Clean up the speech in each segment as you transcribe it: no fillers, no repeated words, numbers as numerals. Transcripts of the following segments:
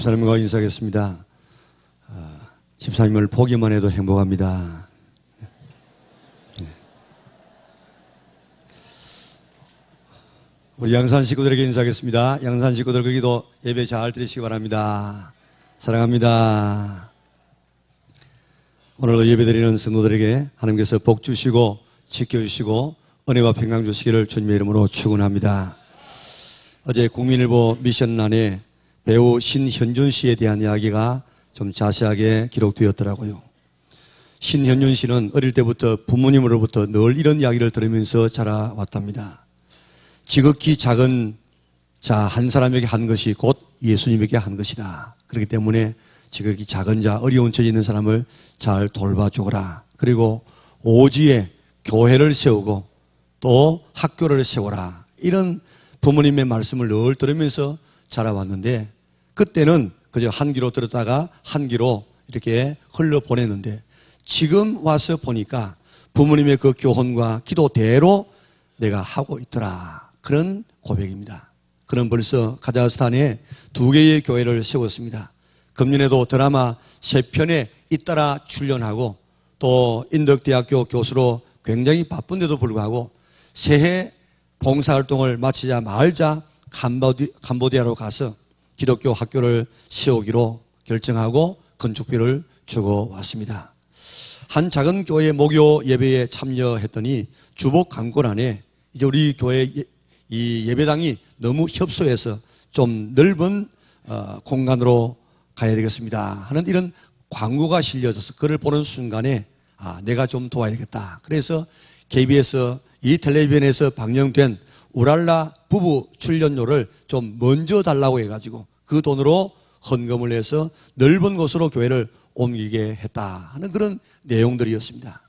집사님과 인사하겠습니다. 집사님을 보기만 해도 행복합니다. 우리 양산 식구들에게 인사하겠습니다. 양산 식구들 거기도 예배 잘 드리시기 바랍니다. 사랑합니다. 오늘도 예배드리는 성도들에게 하나님께서 복 주시고 지켜주시고 은혜와 평강 주시기를 주님의 이름으로 축원합니다. 어제 국민일보 미션란에 배우 신현준 씨에 대한 이야기가 좀 자세하게 기록되었더라고요. 신현준 씨는 어릴 때부터 부모님으로부터 늘 이런 이야기를 들으면서 자라왔답니다. 지극히 작은 자 한 사람에게 한 것이 곧 예수님에게 한 것이다. 그렇기 때문에 지극히 작은 자, 어려운 처지에 있는 사람을 잘 돌봐주거라. 그리고 오지에 교회를 세우고 또 학교를 세워라. 이런 부모님의 말씀을 늘 들으면서 자라왔는데 그때는 그저 한 귀로 들었다가 한 귀로 이렇게 흘려보냈는데 지금 와서 보니까 부모님의 그 교훈과 기도대로 내가 하고 있더라. 그런 고백입니다. 그는 벌써 카자흐스탄에 2개의 교회를 세웠습니다. 금년에도 드라마 3편에 잇따라 출연하고 또 인덕대학교 교수로 굉장히 바쁜데도 불구하고 새해 봉사활동을 마치자 말자 캄보디아로 가서 기독교 학교를 세우기로 결정하고 건축비를 주고 왔습니다. 한 작은 교회 목요 예배에 참여했더니 주복 강권 안에 이제 우리 교회 이 예배당이 너무 협소해서 좀 넓은 공간으로 가야 되겠습니다 하는 이런 광고가 실려져서 그를 보는 순간에 내가 좀 도와야겠다. 그래서 KBS 이 텔레비전에서 방영된 우랄라 부부 출연료를 좀 먼저 달라고 해가지고 그 돈으로 헌금을 해서 넓은 곳으로 교회를 옮기게 했다 하는 그런 내용들이었습니다.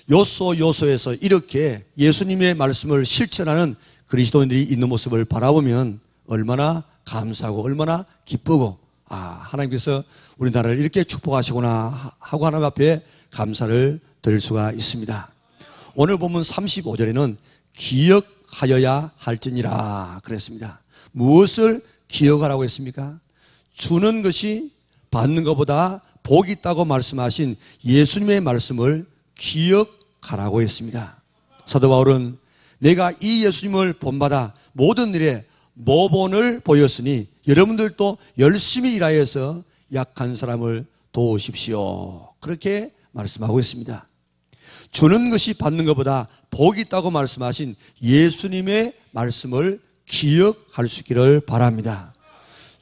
요소에서 이렇게 예수님의 말씀을 실천하는 그리스도인들이 있는 모습을 바라보면 얼마나 감사하고 얼마나 기쁘고 하나님께서 우리나라를 이렇게 축복하시구나 하고 하나님 앞에 감사를 드릴 수가 있습니다. 오늘 보면 35절에는 기억하여야 할지니라 그랬습니다. 무엇을 기억하라고 했습니까? 주는 것이 받는 것보다 복이 있다고 말씀하신 예수님의 말씀을 기억하라고 했습니다. 사도 바울은 내가 이 예수님을 본받아 모든 일에 모본을 보였으니 여러분들도 열심히 일하여서 약한 사람을 도우십시오. 그렇게 말씀하고 있습니다. 주는 것이 받는 것보다 복이 있다고 말씀하신 예수님의 말씀을 기억할 수 있기를 바랍니다.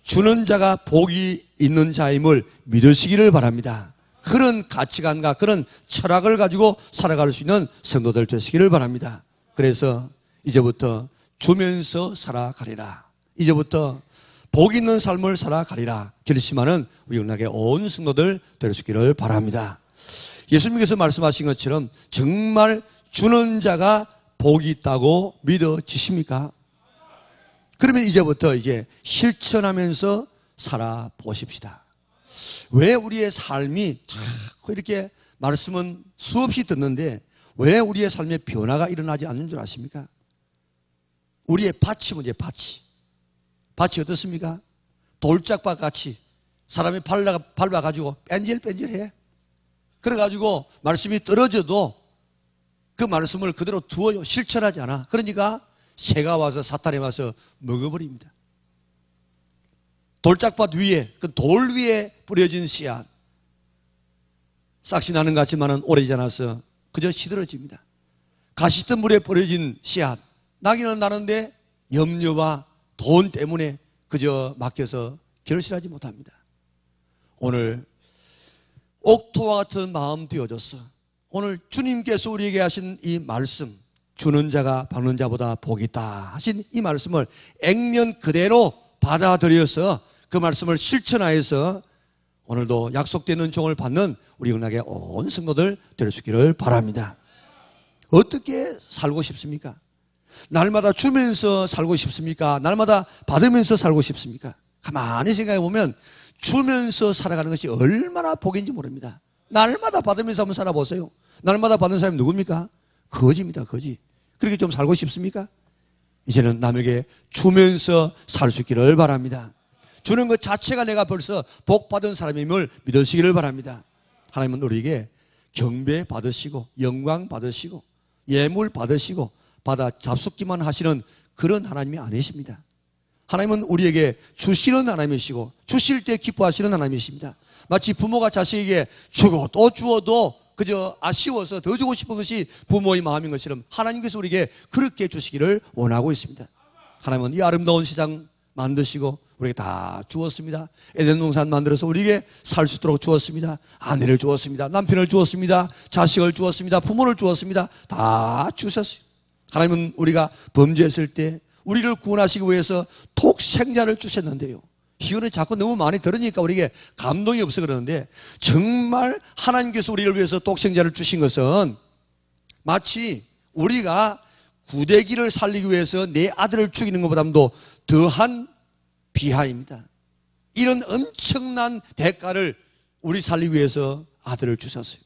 주는 자가 복이 있는 자임을 믿으시기를 바랍니다. 그런 가치관과 그런 철학을 가지고 살아갈 수 있는 성도들 되시기를 바랍니다. 그래서 이제부터 주면서 살아가리라. 이제부터 복 있는 삶을 살아가리라. 결심하는 우리 은하계 온 성도들 될 수 있기를 바랍니다. 예수님께서 말씀하신 것처럼 정말 주는 자가 복이 있다고 믿어지십니까? 그러면 이제부터 이제 실천하면서 살아보십시다. 왜 우리의 삶이 자꾸 이렇게 말씀은 수없이 듣는데 왜 우리의 삶에 변화가 일어나지 않는 줄 아십니까? 우리의 밭이 문제예요. 밭이 어떻습니까? 돌짝밭 같이 사람이 밟아가지고 뺀질뺀질해. 그래가지고 말씀이 떨어져도 그 말씀을 그대로 두어요. 실천하지 않아. 그러니까 새가 와서 사탄이 와서 먹어버립니다. 돌짝밭 위에 그 돌 위에 뿌려진 씨앗 싹이 나는 것 같지만은 오래 지나서 그저 시들어집니다. 가시던 물에 뿌려진 씨앗 나기는 나는데 염려와 돈 때문에 그저 맡겨서 결실하지 못합니다. 오늘 옥토와 같은 마음 되어졌어. 오늘 주님께서 우리에게 하신 이 말씀 주는 자가 받는 자보다 복이 있다 하신 이 말씀을 액면 그대로 받아들여서 그 말씀을 실천하여서 오늘도 약속되는 종을 받는 우리 은하계 온 성도들 될 수 있기를 바랍니다. 어떻게 살고 싶습니까? 날마다 주면서 살고 싶습니까? 날마다 받으면서 살고 싶습니까? 가만히 생각해 보면 주면서 살아가는 것이 얼마나 복인지 모릅니다. 날마다 받으면서 한번 살아보세요. 날마다 받는 사람이 누굽니까? 거지입니다. 거지. 그렇게 좀 살고 싶습니까? 이제는 남에게 주면서 살 수 있기를 바랍니다. 주는 것 자체가 내가 벌써 복받은 사람임을 믿으시기를 바랍니다. 하나님은 우리에게 경배 받으시고 영광 받으시고 예물 받으시고 받아 잡숫기만 하시는 그런 하나님이 아니십니다. 하나님은 우리에게 주시는 하나님이시고 주실 때 기뻐하시는 하나님이십니다. 마치 부모가 자식에게 주고 또 주어도 그저 아쉬워서 더 주고 싶은 것이 부모의 마음인 것처럼 하나님께서 우리에게 그렇게 주시기를 원하고 있습니다. 하나님은 이 아름다운 세상 만드시고 우리에게 다 주었습니다. 에덴 동산 만들어서 우리에게 살 수 있도록 주었습니다. 아내를 주었습니다. 남편을 주었습니다. 자식을 주었습니다. 부모를 주었습니다. 다 주셨어요. 하나님은 우리가 범죄했을 때 우리를 구원하시기 위해서 독생자를 주셨는데요. 이거는 자꾸 너무 많이 들으니까 우리에게 감동이 없어 그러는데 정말 하나님께서 우리를 위해서 독생자를 주신 것은 마치 우리가 구데기를 살리기 위해서 내 아들을 죽이는 것보다도 더한 비하입니다. 이런 엄청난 대가를 우리 살리기 위해서 아들을 주셨어요.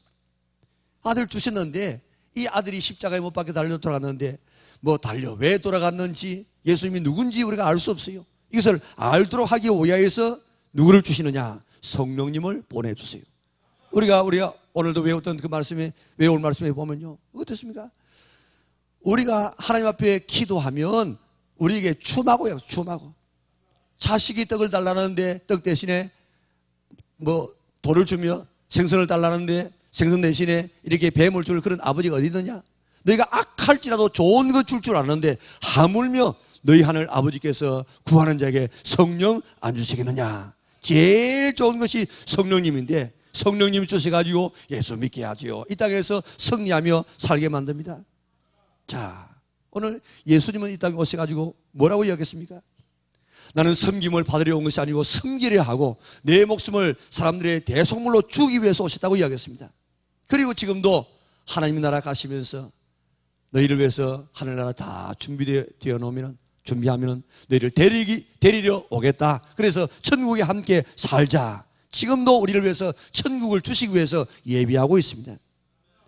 아들을 주셨는데 이 아들이 십자가에 못 박혀 달려 돌아갔는데 달려 왜 돌아갔는지 예수님이 누군지 우리가 알 수 없어요. 이것을 알도록 하기 위하여서 누구를 주시느냐? 성령님을 보내주세요. 우리가 오늘도 외웠던 그 말씀에 외울 말씀에 보면요. 어떻습니까? 우리가 하나님 앞에 기도하면 우리에게 춤하고요. 춤하고. 자식이 떡을 달라는데 떡 대신에 돌을 주며 생선을 달라는데 생선 대신에 이렇게 뱀을 줄 그런 아버지가 어디 있느냐? 너희가 악할지라도 좋은 것 줄 줄 아는데 하물며 너희 하늘 아버지께서 구하는 자에게 성령 안 주시겠느냐? 제일 좋은 것이 성령님인데 성령님이 주셔가지고 예수 믿게 하지요. 이 땅에서 승리하며 살게 만듭니다. 자, 오늘 예수님은 이 땅에 오셔가지고 뭐라고 이야기했습니까? 나는 섬김을 받으려 온 것이 아니고 섬기려 하고 내 목숨을 사람들의 대속물로 주기 위해서 오셨다고 이야기했습니다. 그리고 지금도 하나님의 나라 가시면서 너희를 위해서 하늘나라 다 준비되어 놓으면 준비하면 너희를 데리려 오겠다. 그래서 천국에 함께 살자. 지금도 우리를 위해서 천국을 주시기 위해서 예비하고 있습니다.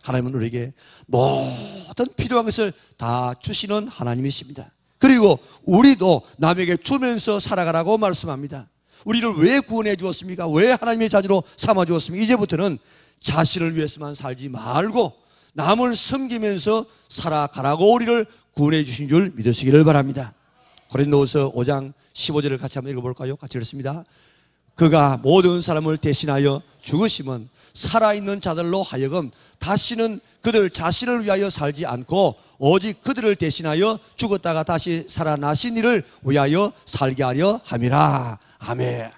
하나님은 우리에게 모든 필요한 것을 다 주시는 하나님이십니다. 그리고 우리도 남에게 주면서 살아가라고 말씀합니다. 우리를 왜 구원해 주었습니까? 왜 하나님의 자녀로 삼아 주었습니까? 이제부터는 자신을 위해서만 살지 말고 남을 섬기면서 살아가라고 우리를 구원해 주신 줄 믿으시기를 바랍니다. 고린도후서 5장 15절을 같이 한번 읽어볼까요? 같이 읽습니다. 그가 모든 사람을 대신하여 죽으심은 살아있는 자들로 하여금 다시는 그들 자신을 위하여 살지 않고 오직 그들을 대신하여 죽었다가 다시 살아나신 이를 위하여 살게 하려 함이라. 아멘.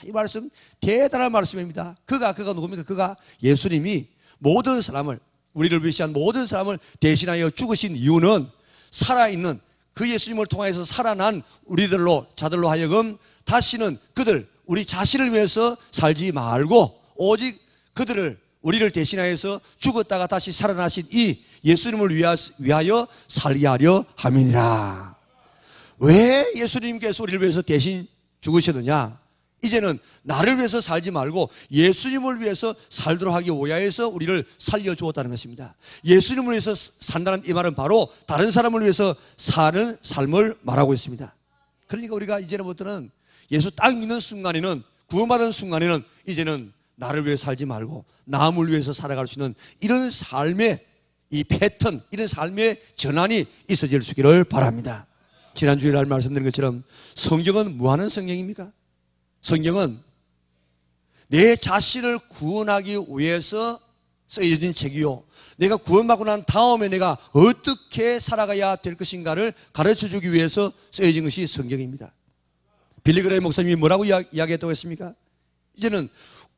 이 말씀 대단한 말씀입니다. 그가 누굽니까? 그가 예수님이 모든 사람을 우리를 위시한 모든 사람을 대신하여 죽으신 이유는 살아있는 그 예수님을 통해서 살아난 자들로 하여금 다시는 우리 자신을 위해서 살지 말고 오직 우리를 대신하여서 죽었다가 다시 살아나신 이 예수님을 위하여 살게 하려 함이니라. 왜 예수님께서 우리를 위해서 대신 죽으셨느냐? 이제는 나를 위해서 살지 말고 예수님을 위해서 살도록 하기 위하여서 우리를 살려주었다는 것입니다. 예수님을 위해서 산다는 이 말은 바로 다른 사람을 위해서 사는 삶을 말하고 있습니다. 그러니까 우리가 이제부터는 예수 딱 믿는 순간에는 구원받은 순간에는 이제는 나를 위해 살지 말고 남을 위해서 살아갈 수 있는 이런 삶의 이 패턴, 이런 삶의 전환이 있어질 수 있기를 바랍니다. 지난 주일날 말씀드린 것처럼 성경은 뭐하는 성경입니까? 성경은 내 자신을 구원하기 위해서 쓰여진 책이요. 내가 구원받고 난 다음에 내가 어떻게 살아가야 될 것인가를 가르쳐주기 위해서 쓰여진 것이 성경입니다. 빌리그레이 목사님이 뭐라고 이야기했다고 했습니까? 이제는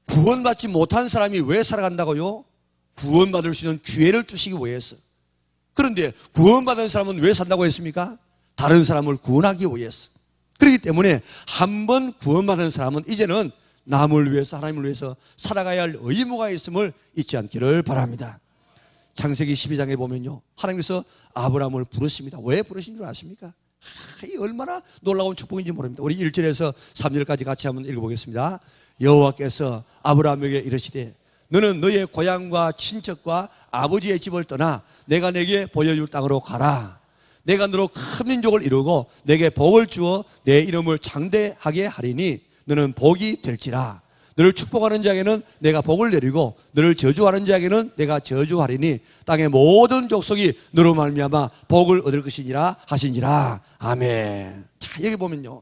구원받지 못한 사람이 왜 살아간다고요? 구원받을 수 있는 기회를 주시기 위해서. 그런데 구원받은 사람은 왜 산다고 했습니까? 다른 사람을 구원하기 위해서. 그렇기 때문에 한 번 구원받은 사람은 이제는 남을 위해서 하나님을 위해서 살아가야 할 의무가 있음을 잊지 않기를 바랍니다. 창세기 12장에 보면요. 하나님께서 아브라함을 부르십니다. 왜 부르신 줄 아십니까? 이 얼마나 놀라운 축복인지 모릅니다. 우리 1절에서 3절까지 같이 한번 읽어보겠습니다. 여호와께서 아브라함에게 이르시되 너는 너의 고향과 친척과 아버지의 집을 떠나 내가 내게 보여줄 땅으로 가라. 내가 너로 큰 민족을 이루고 내게 복을 주어 내 이름을 장대하게 하리니 너는 복이 될지라. 너를 축복하는 자에게는 내가 복을 내리고 너를 저주하는 자에게는 내가 저주하리니 땅의 모든 족속이 너로 말미암아 복을 얻을 것이니라 하시니라. 아멘. 자, 여기 보면요,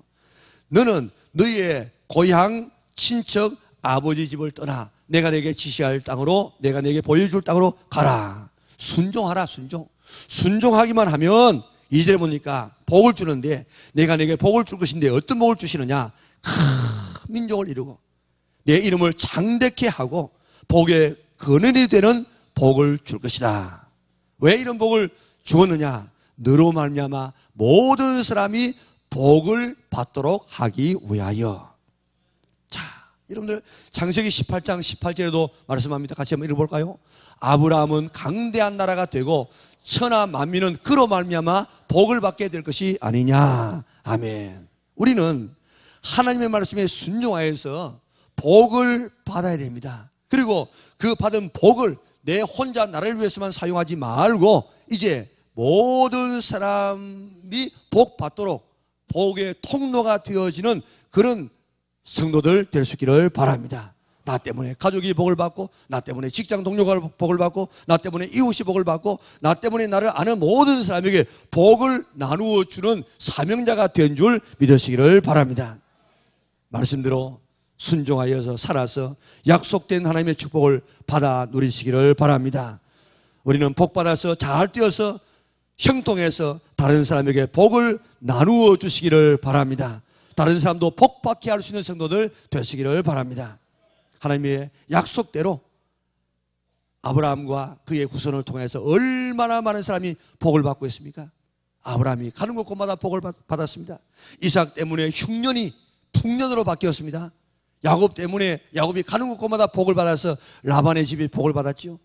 너는 너희의 고향 친척 아버지 집을 떠나 내가 내게 지시할 땅으로, 내가 내게 보여줄 땅으로 가라. 순종하라. 순종하기만 하면 2절에 보니까 복을 주는데, 내가 내게 복을 줄 것인데 어떤 복을 주시느냐? 큰 민족을 이루고 내 이름을 장대케 하고 복의 근원이 되는 복을 줄 것이다. 왜 이런 복을 주었느냐? 너로 말미암아 모든 사람이 복을 받도록 하기 위하여. 자, 여러분들 창세기 18장 18절에도 말씀합니다. 같이 한번 읽어볼까요? 아브라함은 강대한 나라가 되고 천하 만민은 그로 말미암아 복을 받게 될 것이 아니냐. 아멘. 우리는 하나님의 말씀에 순종하여서 복을 받아야 됩니다. 그리고 그 받은 복을 내 혼자 나를 위해서만 사용하지 말고 이제 모든 사람이 복 받도록 복의 통로가 되어지는 그런 성도들 될 수 있기를 바랍니다. 나 때문에 가족이 복을 받고, 나 때문에 직장 동료가 복을 받고, 나 때문에 이웃이 복을 받고, 나 때문에 나를 아는 모든 사람에게 복을 나누어 주는 사명자가 된 줄 믿으시기를 바랍니다. 말씀대로 순종하여서 살아서 약속된 하나님의 축복을 받아 누리시기를 바랍니다. 우리는 복받아서 잘 뛰어서 형통해서 다른 사람에게 복을 나누어 주시기를 바랍니다. 다른 사람도 복받게 할 수 있는 성도들 되시기를 바랍니다. 하나님의 약속대로 아브라함과 그의 후손을 통해서 얼마나 많은 사람이 복을 받고 있습니까? 아브라함이 가는 곳곳마다 복을 받았습니다. 이삭 때문에 흉년이 풍년으로 바뀌었습니다. 야곱 때문에 야곱이 가는 곳곳마다 복을 받아서 라반의 집이 복을 받았죠.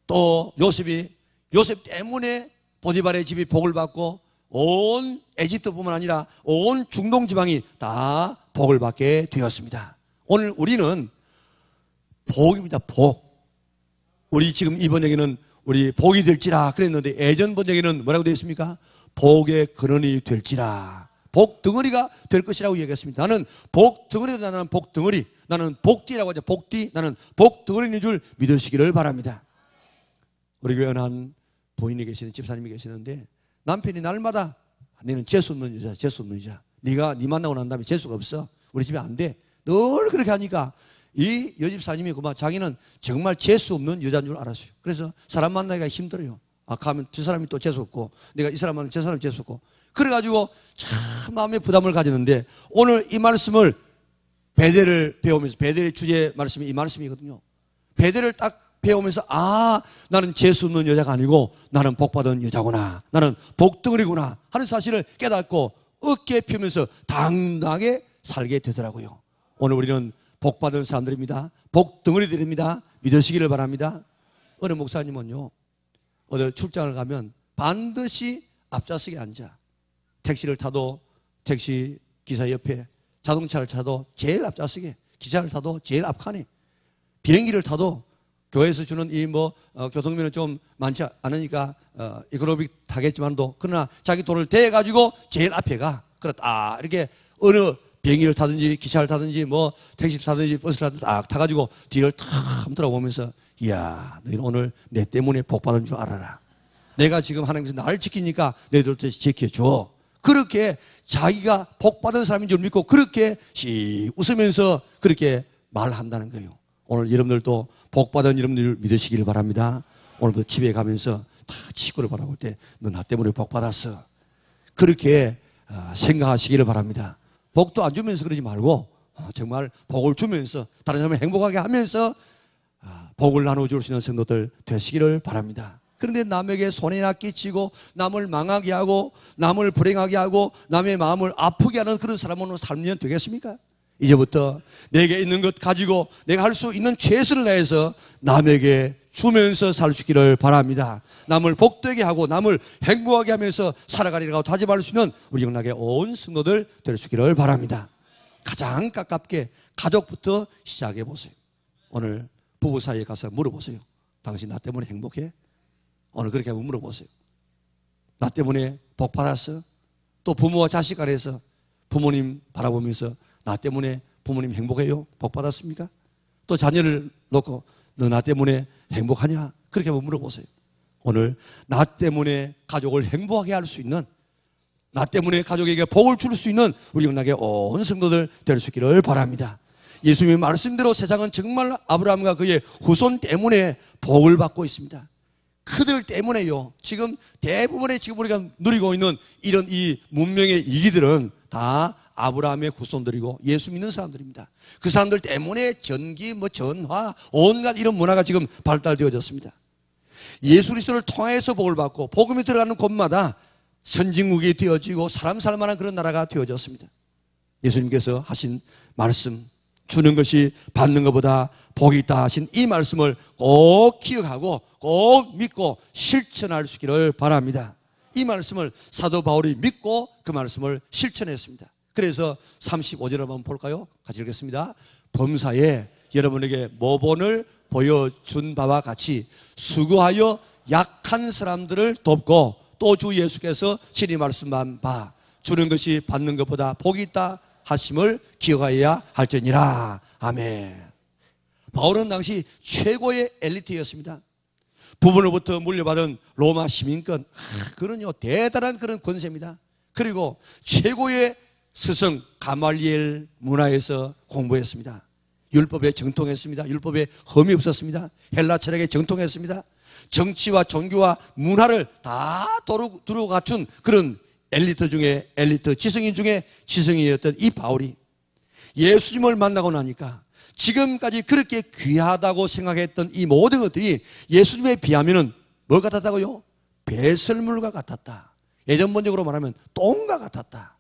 또 요셉 때문에 보디발의 집이 복을 받고 온 에집트뿐만 아니라 온 중동 지방이 다 복을 받게 되었습니다. 오늘 우리는 복입니다. 복. 우리 지금 이 번역에는 우리 복이 될지라 그랬는데 예전 번역에는 뭐라고 되어 있습니까? 복의 근원이 될지라. 복 덩어리가 될 것이라고 얘기했습니다. 나는 복 덩어리다. 나는 복 덩어리. 나는 복띠라고 하죠. 복띠. 나는 복 덩어리인 줄 믿으시기를 바랍니다. 우리 교회 한 부인이 계시는 집사님이 계시는데 남편이 날마다 너는 재수 없는 여자, 재수 없는 여자. 네가 네 만나고 난 다음에 재수가 없어. 우리 집에 안 돼. 늘 그렇게 하니까 이 여집사님이 그만 자기는 정말 재수 없는 여자인 줄 알았어요. 그래서 사람 만나기가 힘들어요. 가면 저 사람이 또 재수 없고 내가 이 사람 만나면 저 사람이 재수 없고 그래가지고 참 마음에 부담을 가지는데 오늘 이 말씀을 베델을 배우면서 베델의 주제 말씀이 이 말씀이거든요. 베델을 딱 배우면서 나는 재수 없는 여자가 아니고 나는 복받은 여자구나. 나는 복덩어리구나 하는 사실을 깨닫고 어깨 펴면서 당당하게 살게 되더라고요. 오늘 우리는 복받은 사람들입니다. 복덩어리들입니다. 믿으시기를 바랍니다. 어느 목사님은요, 어디 출장을 가면 반드시 앞좌석에 앉아. 택시를 타도 택시 기사 옆에, 자동차를 타도 제일 앞좌석에, 기차를 타도 제일 앞칸에, 비행기를 타도 교회에서 주는 교통비는 좀 많지 않으니까 이코노믹 타겠지만도 그러나 자기 돈을 대가지고 제일 앞에 가. 그렇다. 이렇게 어느 비행기를 타든지 기차를 타든지 택시를 타든지 버스를 타든지 딱 타가지고 뒤를 탁 돌아보면서 이야, 너희는 오늘 내 때문에 복받은 줄 알아라. 내가 지금 하나님께서 나를 지키니까 너희들도 지켜줘. 그렇게 자기가 복받은 사람인 줄 믿고 그렇게 웃으면서 그렇게 말한다는 거예요. 오늘 여러분들도 복받은 여러분들 믿으시기를 바랍니다. 오늘부터 집에 가면서 다 친구를 바라볼 때 너 나 때문에 복받았어. 그렇게 생각하시기를 바랍니다. 복도 안 주면서 그러지 말고 정말 복을 주면서 다른 사람을 행복하게 하면서 복을 나눠줄 수 있는 성도들 되시기를 바랍니다. 그런데 남에게 손해나 끼치고 남을 망하게 하고 남을 불행하게 하고 남의 마음을 아프게 하는 그런 사람으로 살면 되겠습니까? 이제부터 내게 있는 것 가지고 내가 할 수 있는 최선을 다해서 남에게 주면서 살 수 있기를 바랍니다. 남을 복되게 하고 남을 행복하게 하면서 살아가리라고 다짐할 수 있는 우리 영락의 온 성도들 될 수 있기를 바랍니다. 가장 가깝게 가족부터 시작해 보세요. 오늘 부부 사이에 가서 물어보세요. 당신 나 때문에 행복해? 오늘 그렇게 한번 물어보세요. 나 때문에 복 받았어? 또 부모와 자식 간에서 부모님 바라보면서 나 때문에 부모님 행복해요? 복 받았습니까? 또 자녀를 놓고 너 나 때문에 행복하냐? 그렇게 한번 물어보세요. 오늘 나 때문에 가족을 행복하게 할 수 있는, 나 때문에 가족에게 복을 줄 수 있는 우리 만나게 온 성도들 될 수 있기를 바랍니다. 예수님의 말씀대로 세상은 정말 아브라함과 그의 후손 때문에 복을 받고 있습니다. 그들 때문에요. 지금 대부분의 지금 우리가 누리고 있는 이런 이 문명의 이기들은 다 아브라함의 후손들이고 예수 믿는 사람들입니다. 그 사람들 때문에 전기, 전화, 온갖 이런 문화가 지금 발달되어졌습니다. 예수 그리스도를 통해서 복을 받고 복음이 들어가는 곳마다 선진국이 되어지고 사람 살 만한 그런 나라가 되어졌습니다. 예수님께서 하신 말씀, 주는 것이 받는 것보다 복이 있다 하신 이 말씀을 꼭 기억하고 꼭 믿고 실천할 수 있기를 바랍니다. 이 말씀을 사도 바울이 믿고 그 말씀을 실천했습니다. 그래서 35절 한번 볼까요? 같이 읽겠습니다. 범사에 여러분에게 모본을 보여준 바와 같이 수고하여 약한 사람들을 돕고 또 주 예수께서 친히 말씀한 바 주는 것이 받는 것보다 복이 있다 하심을 기억하여야 할지니라. 아멘. 바울은 당시 최고의 엘리트였습니다. 부모로부터 물려받은 로마 시민권, 그런요 대단한 그런 권세입니다. 그리고 최고의 스승 가말리엘 문화에서 공부했습니다. 율법에 정통했습니다. 율법에 흠이 없었습니다. 헬라 철학에 정통했습니다. 정치와 종교와 문화를 다 두루 갖춘 그런 엘리트 중에 엘리트, 지성인 중에 지성인이었던 이 바울이 예수님을 만나고 나니까 지금까지 그렇게 귀하다고 생각했던 이 모든 것들이 예수님에 비하면 뭐 같았다고요? 배설물과 같았다. 예전 번역으로 말하면 똥과 같았다.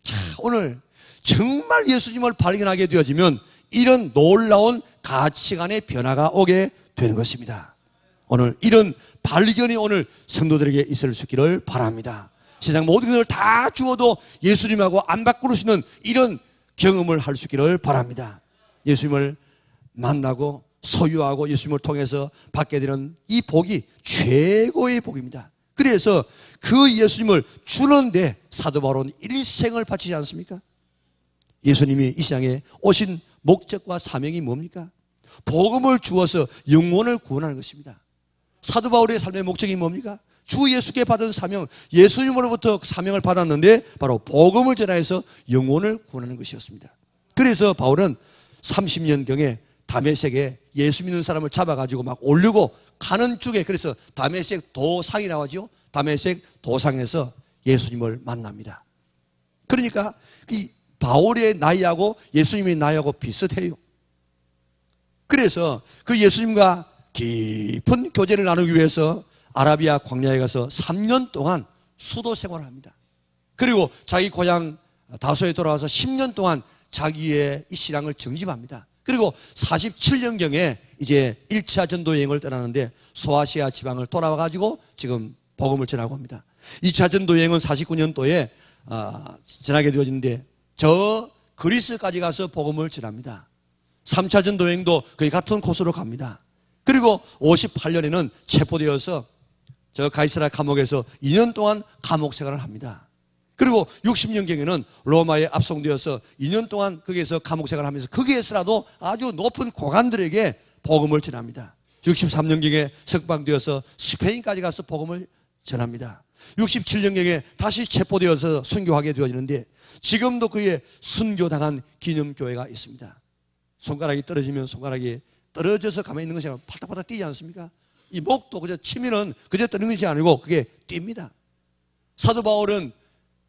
자, 오늘 정말 예수님을 발견하게 되어지면 이런 놀라운 가치관의 변화가 오게 되는 것입니다. 오늘 이런 발견이 오늘 성도들에게 있을 수 있기를 바랍니다. 세상 모든 것을 다 주어도 예수님하고 안 바꿀 수 있는 이런 경험을 할 수 있기를 바랍니다. 예수님을 만나고 소유하고 예수님을 통해서 받게 되는 이 복이 최고의 복입니다. 그래서 그 예수님을 주는데 사도 바울은 일생을 바치지 않습니까? 예수님이 이 세상에 오신 목적과 사명이 뭡니까? 복음을 주어서 영혼을 구원하는 것입니다. 사도 바울의 삶의 목적이 뭡니까? 주 예수께 받은 사명, 예수님으로부터 사명을 받았는데 바로 복음을 전하여서 영혼을 구원하는 것이었습니다. 그래서 바울은 30년경에 다메섹에 예수 믿는 사람을 잡아가지고 막 올리고 가는 중에, 그래서 다메섹 도상이 나와죠. 다메섹 도상에서 예수님을 만납니다. 그러니까 이 바울의 나이하고 예수님의 나이하고 비슷해요. 그래서 그 예수님과 깊은 교제를 나누기 위해서 아라비아 광야에 가서 3년 동안 수도 생활을 합니다. 그리고 자기 고향 다소에 돌아와서 10년 동안 자기의 이 신앙을 정집합니다. 그리고 47년경에 이제 1차 전도 여행을 떠나는데 소아시아 지방을 돌아와가지고 지금 복음을 전하고 합니다. 2차 전도 여행은 49년도에 전하게 되어지는데 저 그리스까지 가서 복음을 전합니다. 3차 전도 여행도 거의 같은 코스로 갑니다. 그리고 58년에는 체포되어서 저 가이사랴 감옥에서 2년 동안 감옥 생활을 합니다. 그리고 60년경에는 로마에 압송되어서 2년 동안 거기에서 감옥 생활을 하면서 거기에서라도 아주 높은 고관들에게 복음을 전합니다. 63년경에 석방되어서 스페인까지 가서 복음을 전합니다. 67년경에 다시 체포되어서 순교하게 되어지는데 지금도 그의 순교당한 기념교회가 있습니다. 손가락이 떨어지면 손가락이 떨어져서 가만히 있는 것이 아니라 팔딱팔딱 뛰지 않습니까? 이 목도 그저 치면은 그저 떠는 것이 아니고 그게 뜁니다. 사도 바울은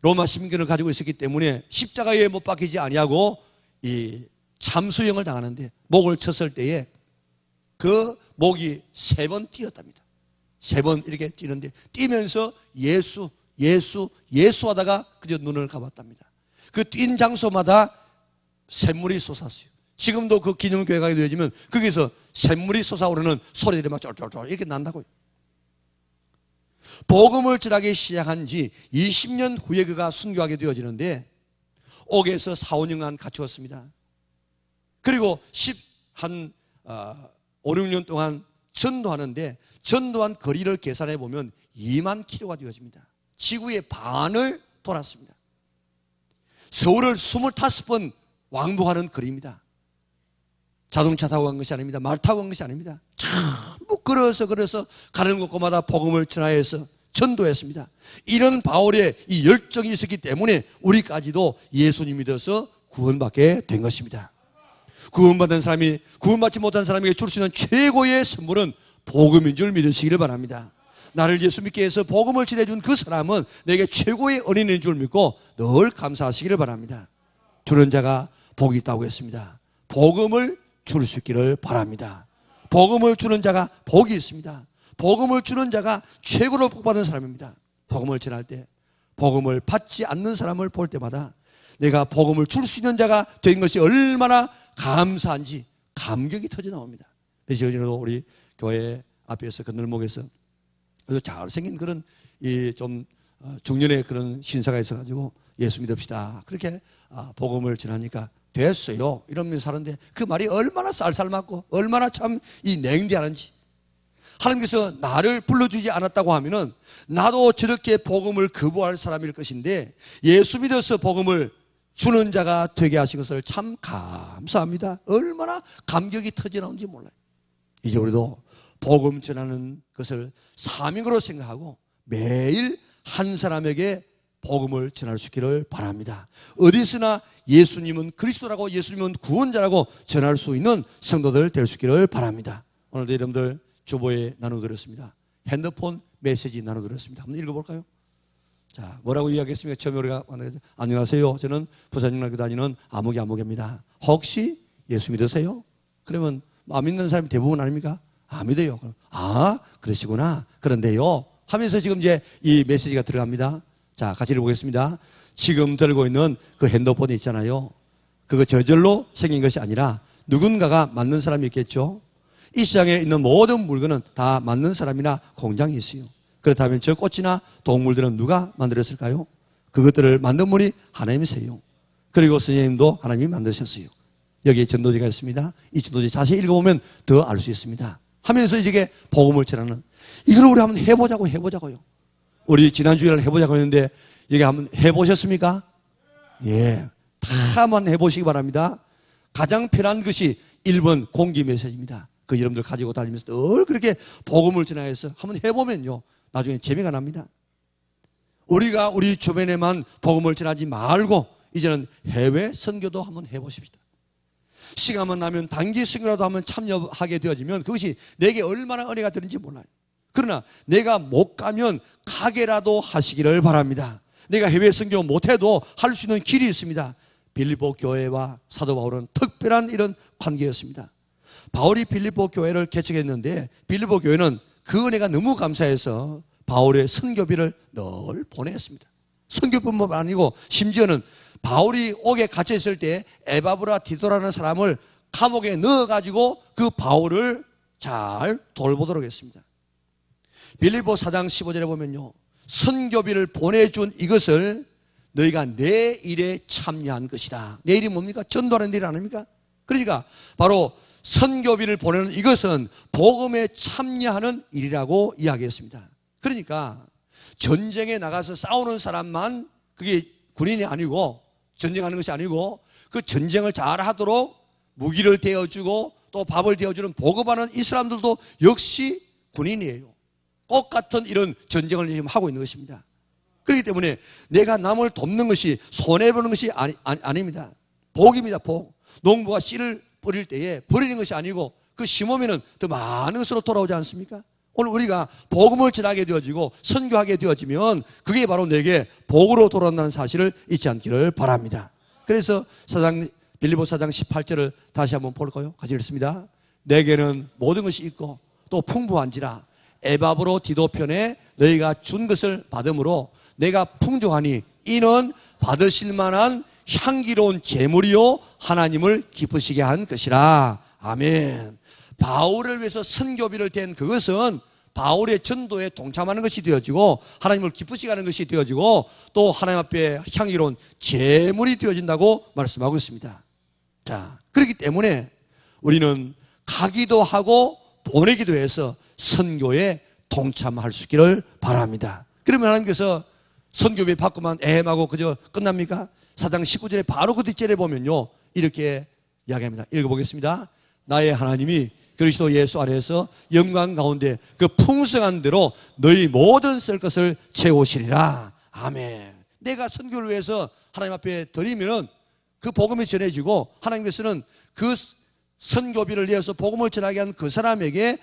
로마 시민권을 가지고 있었기 때문에 십자가에 못 박히지 아니하고 이 참수형을 당하는데 목을 쳤을 때에 그 목이 3번 뛰었답니다. 3번 이렇게 뛰는데 뛰면서 예수 하다가 그저 눈을 감았답니다. 그 뛴 장소마다 샘물이 솟았어요. 지금도 그 기념교회가 되어지면 거기서 샘물이 솟아오르는 소리들이 막 쫄쫄쫄 이렇게 난다고요. 복음을 전하기 시작한 지 20년 후에 그가 순교하게 되어지는데 옥에서 4, 5년간 갇혔습니다. 그리고 5, 6년 동안 전도하는데 전도한 거리를 계산해 보면 2만 킬로가 되어집니다. 지구의 반을 돌았습니다. 서울을 25번 왕복하는 거리입니다. 자동차 타고 간 것이 아닙니다. 말 타고 간 것이 아닙니다. 전부 걸어서 가는 곳마다 복음을 전하여서 전도했습니다. 이런 바울의 이 열정이 있었기 때문에 우리까지도 예수님 믿어서 구원받게 된 것입니다. 구원받은 사람이 구원받지 못한 사람에게 줄 수 있는 최고의 선물은 복음인 줄 믿으시기를 바랍니다. 나를 예수 믿게 해서 복음을 전해준 그 사람은 내게 최고의 은인인 줄 믿고 늘 감사하시기를 바랍니다. 주는 자가 복이 있다고 했습니다. 복음을 줄 수 있기를 바랍니다. 복음을 주는 자가 복이 있습니다. 복음을 주는 자가 최고로 복받은 사람입니다. 복음을 전할 때 복음을 받지 않는 사람을 볼 때마다 내가 복음을 줄 수 있는 자가 된 것이 얼마나 감사한지 감격이 터져 나옵니다. 며칠 전에도 우리 교회 앞에서 건널목에서 아주 잘생긴 그런 좀 중년의 그런 신사가 있어가지고 예수 믿읍시다. 그렇게 복음을 전하니까 됐어요. 이러면서 사는데 그 말이 얼마나 쌀쌀 맞고 얼마나 참 이 냉대하는지. 하나님께서 나를 불러주지 않았다고 하면은 나도 저렇게 복음을 거부할 사람일 것인데 예수 믿어서 복음을 주는 자가 되게 하신 것을 참 감사합니다. 얼마나 감격이 터져나오는지 몰라요. 이제 우리도 복음 전하는 것을 사명으로 생각하고 매일 한 사람에게 복음을 전할 수 있기를 바랍니다. 어디서나 예수님은 그리스도라고 예수님은 구원자라고 전할 수 있는 성도들 될 수 있기를 바랍니다. 오늘도 여러분들 주보에 나눠드렸습니다. 핸드폰 메시지 나눠드렸습니다. 한번 읽어볼까요? 자, 뭐라고 이야기했습니까? 처음에 우리가 안녕하세요. 저는 부산영락교 다니는 아무개입니다. 혹시 예수 믿으세요? 그러면 안 믿는 사람이 대부분 아닙니까? 믿어요. 그러시구나. 그런데요. 하면서 지금 이제 이 메시지가 들어갑니다. 자, 같이 읽어보겠습니다. 지금 들고 있는 그 핸드폰이 있잖아요. 그거 저절로 생긴 것이 아니라 누군가가 만든 사람이 있겠죠. 이 시장에 있는 모든 물건은 다 만든 사람이나 공장이 있어요. 그렇다면 저 꽃이나 동물들은 누가 만들었을까요? 그것들을 만든 분이 하나님이세요. 그리고 선생님도 하나님이 만드셨어요. 여기에 전도지가 있습니다. 이 전도지 자세히 읽어보면 더 알 수 있습니다. 하면서 이제 복음을 전하는 이걸 우리 한번 해보자고요. 우리 지난주에 해보자고 했는데 여기 한번 해보셨습니까? 예, 다 한번 해보시기 바랍니다. 가장 편한 것이 1번 공기 메시지입니다. 그 여러분들 가지고 다니면서 늘 그렇게 복음을 전하여서 한번 해보면요. 나중에 재미가 납니다. 우리가 우리 주변에만 복음을 전하지 말고 이제는 해외 선교도 한번 해보십시다. 시간만 나면 단기 선교라도 한번 참여하게 되어지면 그것이 내게 얼마나 은혜가 되는지 몰라요. 그러나 내가 못 가면 가게라도 하시기를 바랍니다. 내가 해외 선교 못해도 할 수 있는 길이 있습니다. 빌립보 교회와 사도 바울은 특별한 이런 관계였습니다. 바울이 빌립보 교회를 개척했는데 빌립보 교회는 그 은혜가 너무 감사해서 바울의 선교비를 늘 보냈습니다. 선교뿐만 아니고 심지어는 바울이 옥에 갇혀 있을 때 에바브라 디도라는 사람을 감옥에 넣어가지고 그 바울을 잘 돌보도록 했습니다. 빌립보 4장 15절에 보면요. 선교비를 보내준 이것을 너희가 내 일에 참여한 것이다. 내 일이 뭡니까? 전도하는 일 아닙니까? 그러니까 바로 선교비를 보내는 이것은 복음에 참여하는 일이라고 이야기했습니다. 그러니까 전쟁에 나가서 싸우는 사람만 그게 군인이 아니고 전쟁하는 것이 아니고 그 전쟁을 잘하도록 무기를 대어주고 또 밥을 대어주는 보급하는 이 사람들도 역시 군인이에요. 똑같은 이런 전쟁을 지금 하고 있는 것입니다. 그렇기 때문에 내가 남을 돕는 것이 손해보는 것이 아닙니다. 복입니다. 복. 농부가 씨를 뿌릴 때에 버리는 것이 아니고 그 심으면 더 많은 것으로 돌아오지 않습니까? 오늘 우리가 복음을 전하게 되어지고 선교하게 되어지면 그게 바로 내게 복으로 돌아온다는 사실을 잊지 않기를 바랍니다. 그래서 빌립보 4장 18절을 다시 한번 볼까요? 같이 읽습니다. 내게는 모든 것이 있고 또 풍부한지라 에바브로 디도 편에 너희가 준 것을 받음으로 내가 풍족하니 이는 받으실 만한 향기로운 제물이요 하나님을 기쁘시게 한 것이라. 아멘. 바울을 위해서 선교비를 댄 그것은 바울의 전도에 동참하는 것이 되어지고 하나님을 기쁘시게 하는 것이 되어지고 또 하나님 앞에 향기로운 제물이 되어진다고 말씀하고 있습니다. 자, 그렇기 때문에 우리는 가기도 하고 보내기도 해서 선교에 동참할 수 있기를 바랍니다. 그러면 하나님께서 선교비 받고만 애매하고 그저 끝납니까? 4장 19절에 바로 그 뒷절에 보면요. 이렇게 이야기합니다. 읽어보겠습니다. 나의 하나님이 그리스도 예수 안에서 영광 가운데 그 풍성한 대로 너희 모든 쓸 것을 채우시리라. 아멘. 내가 선교를 위해서 하나님 앞에 드리면은 그 복음이 전해지고 하나님께서는 그 선교비를 위해서 복음을 전하게 한 그 사람에게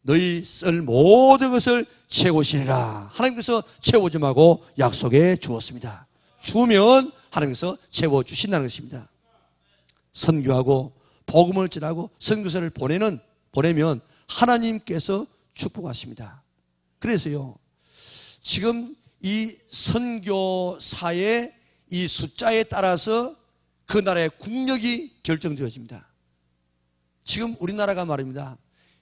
너희 쓸 모든 것을 채우시리라. 하나님께서 채워줌하고 약속해 주었습니다. 주면 하나님께서 채워주신다는 것입니다. 선교하고 복음을 전하고 선교사를 보내면 하나님께서 축복하십니다. 그래서요, 지금 이 선교사의 이 숫자에 따라서 그 나라의 국력이 결정되어집니다. 지금 우리나라가 말입니다.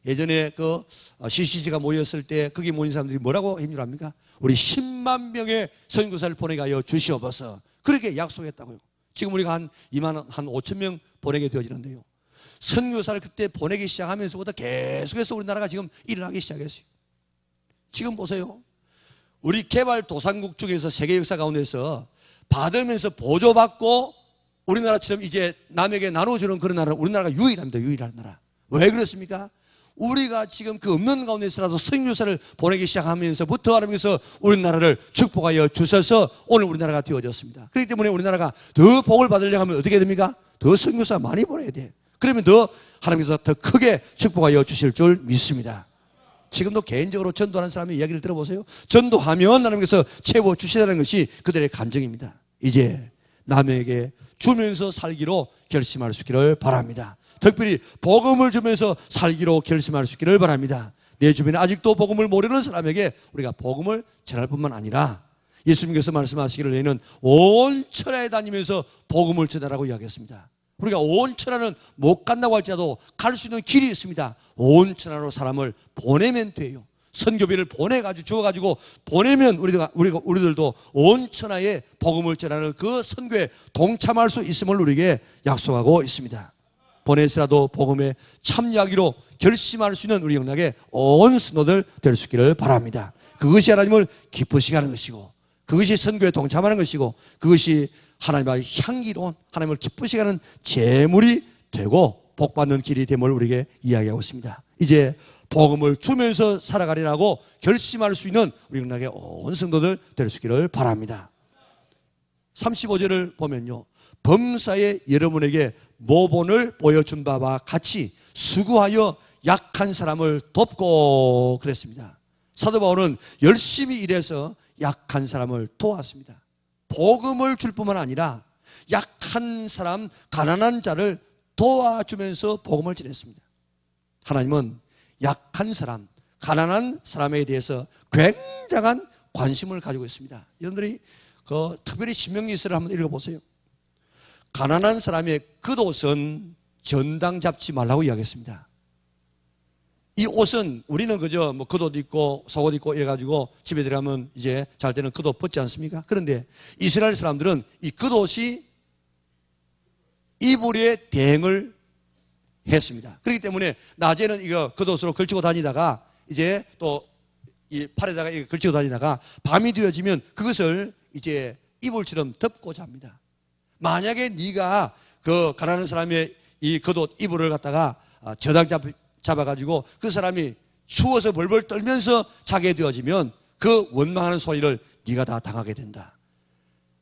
예전에 그 CCC가 모였을 때 거기 모인 사람들이 뭐라고 했는 줄 압니까? 우리 10만 명의 선교사를 보내게 하여 주시옵소서. 그렇게 약속했다고요. 지금 우리가 한 5천 명 보내게 되어지는데요. 선교사를 그때 보내기 시작하면서부터 계속해서 우리나라가 지금 일어나기 시작했어요. 지금 보세요. 우리 개발도상국 중에서 세계 역사 가운데서 받으면서 보조받고 우리나라처럼 이제 남에게 나눠주는 그런 나라는 우리나라가 유일합니다. 유일한 나라. 왜 그렇습니까? 우리가 지금 그 없는 가운데서라도 선교사를 보내기 시작하면서부터 하나님께서 우리나라를 축복하여 주셔서 오늘 우리나라가 되어졌습니다. 그렇기 때문에 우리나라가 더 복을 받으려고 하면 어떻게 됩니까? 더 선교사 많이 보내야 돼요. 그러면 더 하나님께서 더 크게 축복하여 주실 줄 믿습니다. 지금도 개인적으로 전도하는 사람의 이야기를 들어보세요. 전도하면 하나님께서 채워주시라는 것이 그들의 감정입니다. 이제 남에게 주면서 살기로 결심할 수 있기를 바랍니다. 특별히 복음을 주면서 살기로 결심할 수 있기를 바랍니다. 내 주변에 아직도 복음을 모르는 사람에게 우리가 복음을 전할 뿐만 아니라 예수님께서 말씀하시기를 너희는 온 천하에 다니면서 복음을 전하라고 이야기했습니다. 우리가 온 천하는 못 간다고 할지라도 갈 수 있는 길이 있습니다. 온 천하로 사람을 보내면 돼요. 선교비를 보내가지고 주어가지고 보내면 우리들도 온 천하에 복음을 전하는 그 선교에 동참할 수 있음을 우리에게 약속하고 있습니다. 보내서라도 복음에 참여하기로 결심할 수 있는 우리 영락의 온 성도들 될 수 있기를 바랍니다. 그것이 하나님을 기쁘시게 하는 것이고 그것이 선교에 동참하는 것이고 그것이 하나님의 향기로운 하나님을 기쁘시게 하는 제물이 되고 복받는 길이 됨을 우리에게 이야기하고 있습니다. 이제 복음을 주면서 살아가리라고 결심할 수 있는 우리 영락의 온 성도들 될 수 있기를 바랍니다. 35절을 보면요. 범사에 여러분에게 모본을 보여준 바와 같이 수고하여 약한 사람을 돕고 그랬습니다. 사도 바울은 열심히 일해서 약한 사람을 도왔습니다. 복음을 줄 뿐만 아니라 약한 사람, 가난한 자를 도와주면서 복음을 전했습니다. 하나님은 약한 사람, 가난한 사람에 대해서 굉장한 관심을 가지고 있습니다. 여러분들이 특별히 신명기서를 한번 읽어보세요. 가난한 사람의 겉옷은 전당 잡지 말라고 이야기했습니다. 이 옷은 우리는 그저 뭐 겉옷 입고 속옷 입고 이래가지고 집에 들어가면 이제 잘 때는 겉옷 벗지 않습니까? 그런데 이스라엘 사람들은 이 겉옷이 이불에 대행을 했습니다. 그렇기 때문에 낮에는 이거 겉옷으로 걸치고 다니다가 이제 또 이 팔에다가 이거 걸치고 다니다가 밤이 되어지면 그것을 이제 이불처럼 덮고 잡니다. 만약에 네가 그 가난한 사람의 이 겉옷 이불을 갖다가 저당 잡아가지고 그 사람이 추워서 벌벌 떨면서 자게 되어지면 그 원망하는 소리를 네가 다 당하게 된다.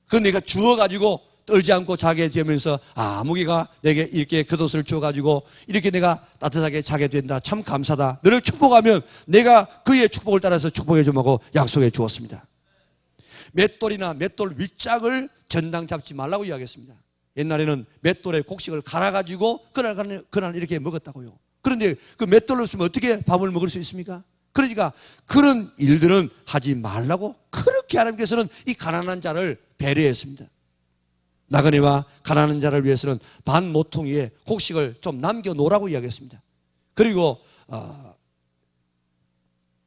그 네가 주워가지고 떨지 않고 자게 되면서 무기가 내게 이렇게 겉옷을 주어가지고 이렇게 내가 따뜻하게 자게 된다. 참 감사다. 너를 축복하면 내가 그의 축복을 따라서 축복해 주마고 약속해 주었습니다. 맷돌이나 맷돌 윗짝을 전당 잡지 말라고 이야기했습니다. 옛날에는 맷돌에 곡식을 갈아가지고 그날 이렇게 먹었다고요. 그런데 그 맷돌로 쓰면 어떻게 밥을 먹을 수 있습니까? 그러니까 그런 일들은 하지 말라고 그렇게 하나님께서는 이 가난한 자를 배려했습니다. 나그네와 가난한 자를 위해서는 반 모퉁이에 곡식을 좀 남겨놓으라고 이야기했습니다. 그리고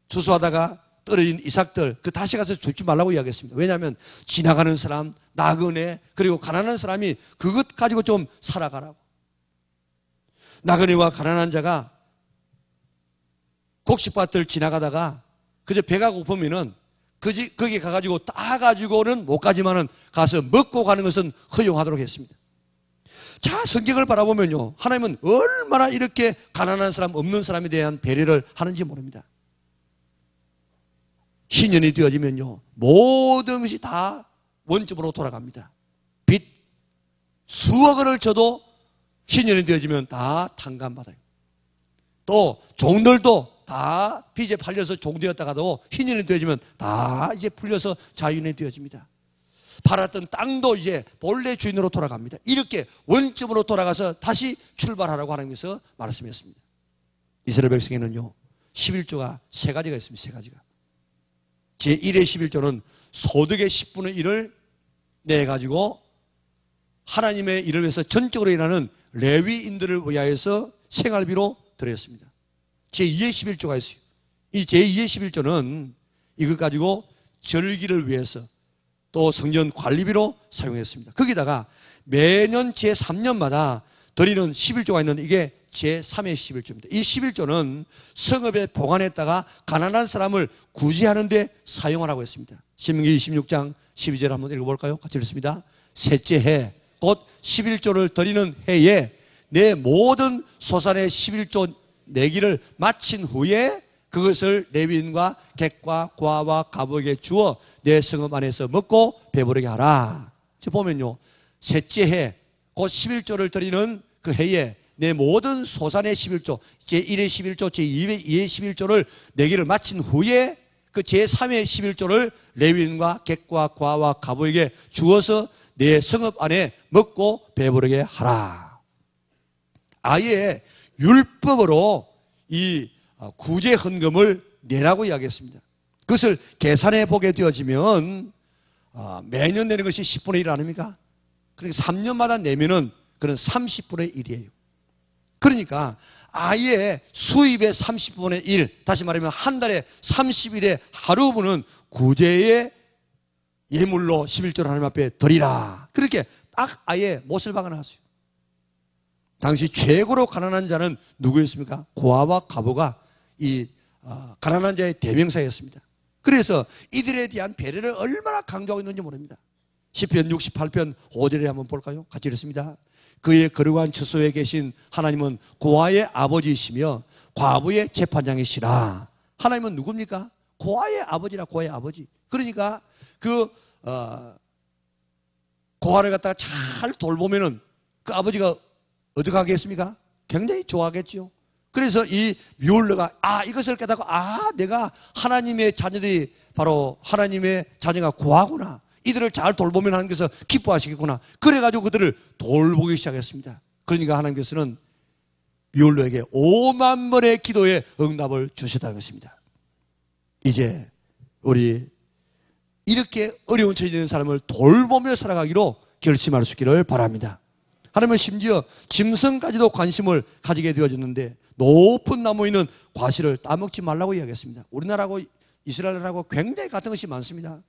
추수하다가 떨어진 이삭들 그 다시 가서 줍지 말라고 이야기했습니다. 왜냐하면 지나가는 사람, 나그네 그리고 가난한 사람이 그것 가지고 좀 살아가라고. 나그네와 가난한 자가 곡식밭을 지나가다가 그저 배가 고프면은 거기 가가지고 따가지고는 못 가지만은 가서 먹고 가는 것은 허용하도록 했습니다. 자, 성경을 바라보면요, 하나님은 얼마나 이렇게 가난한 사람, 없는 사람에 대한 배려를 하는지 모릅니다. 신년이 되어지면요, 모든 것이 다 원점으로 돌아갑니다. 빚 수억 원을 줘도 신년이 되어지면 다 탕감받아요. 또 종들도 다 빚에 팔려서 종되었다가도 신년이 되어지면 다 이제 풀려서 자유인이 되어집니다. 팔았던 땅도 이제 본래 주인으로 돌아갑니다. 이렇게 원점으로 돌아가서 다시 출발하라고 하나님께서 말씀했습니다. 이스라엘 백성에는요, 11조가 세 가지가 있습니다. 세 가지가. 제1의 11조는 소득의 10분의 1을 내가지고 하나님의 일을 위해서 전적으로 일하는 레위인들을 위하여서 생활비로 드렸습니다. 제2의 11조가 있어요. 이 제2의 11조는 이것 가지고 절기를 위해서 또 성전 관리비로 사용했습니다. 거기다가 매년 제3년마다 드리는 11조가 있는데 이게 제3의 11조입니다. 이 11조는 성읍에 보관했다가 가난한 사람을 구제하는 데 사용하라고 했습니다. 신명기 26장 12절 한번 읽어볼까요? 같이 읽습니다. 셋째 해, 곧 11조를 드리는 해에 내 모든 소산의 11조 내기를 마친 후에 그것을 레위인과 객과 고아와 가복에게 주어 내 성읍 안에서 먹고 배부르게 하라. 지금 보면요, 셋째 해, 곧 11조를 드리는 그 해에 내 모든 소산의 11조, 제1의 11조, 제2의 11조를 내기를 마친 후에 그 제3의 11조를 레위인과 객과 고아와 가복에게 주어서 내 성읍 안에 먹고 배부르게 하라. 아예 율법으로 이 구제 헌금을 내라고 이야기했습니다. 그것을 계산해 보게 되어지면 매년 내는 것이 10분의 1 아닙니까? 그러니까 3년마다 내면은 그런 30분의 1이에요. 그러니까 아예 수입의 30분의 1, 다시 말하면 한 달에 30일에 하루분은 구제의 예물로 11조를 하나님 앞에 드리라. 그렇게 딱 아예 못을 박아놨어요. 당시 최고로 가난한 자는 누구였습니까? 고아와 가보가 이 가난한 자의 대명사였습니다. 그래서 이들에 대한 배려를 얼마나 강조하고 있는지 모릅니다. 시편 68편 5절에 한번 볼까요? 같이 읽습니다. 그의 거룩한 처소에 계신 하나님은 고아의 아버지이시며 과부의 재판장이시라. 하나님은 누굽니까? 고아의 아버지라. 고아의 아버지. 그러니까 그 고아를 갖다가 잘 돌보면은 그 아버지가 어떻게 하겠습니까? 굉장히 좋아하겠죠. 그래서 이 뮤얼러가 이것을 깨닫고 내가 하나님의 자녀들이 바로 하나님의 자녀가 고아구나. 이들을 잘 돌보면 하나님께서 기뻐하시겠구나. 그래가지고 그들을 돌보기 시작했습니다. 그러니까 하나님께서는 뮤얼러에게 5만 번의 기도에 응답을 주셨다는 것입니다. 이제 우리 이렇게 어려운 처지에 있는 사람을 돌보며 살아가기로 결심할 수 있기를 바랍니다. 하나님은 심지어 짐승까지도 관심을 가지게 되어졌는데 높은 나무에 있는 과실을 따먹지 말라고 이야기했습니다. 우리나라하고 이스라엘하고 굉장히 같은 것이 많습니다.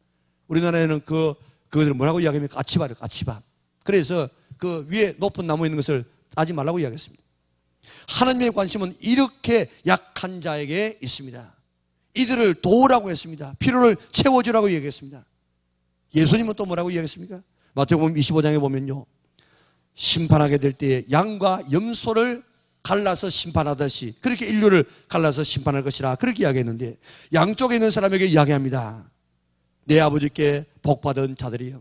우리나라에는 그것을 뭐라고 이야기합니까? 까치밥이에요. 까치밥. 그래서 그 위에 높은 나무에 있는 것을 따지 말라고 이야기했습니다. 하나님의 관심은 이렇게 약한 자에게 있습니다. 이들을 도우라고 했습니다. 필요를 채워주라고 이야기했습니다. 예수님은 또 뭐라고 이야기했습니까? 마태복음 25장에 보면요, 심판하게 될 때에 양과 염소를 갈라서 심판하듯이 그렇게 인류를 갈라서 심판할 것이라 그렇게 이야기했는데, 양쪽에 있는 사람에게 이야기합니다. 내 아버지께 복받은 자들이여,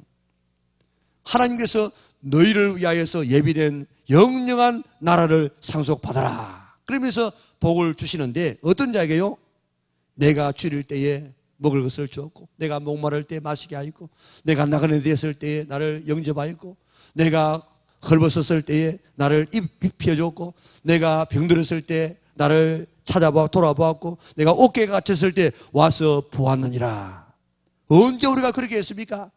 하나님께서 너희를 위하여서 예비된 영영한 나라를 상속받아라. 그러면서 복을 주시는데 어떤 자에게요? 내가 줄일 때에 먹을 것을 주었고, 내가 목마를 때 마시게 하였고, 내가 나그네 되었을 때에 나를 영접하였고, 내가 헐벗었을 때에 나를 입혀줬고, 내가 병들었을 때 나를 돌아보았고, 내가 옥계에 갇혔을 때 와서 보았느니라. 언제 우리가 그렇게 했습니까?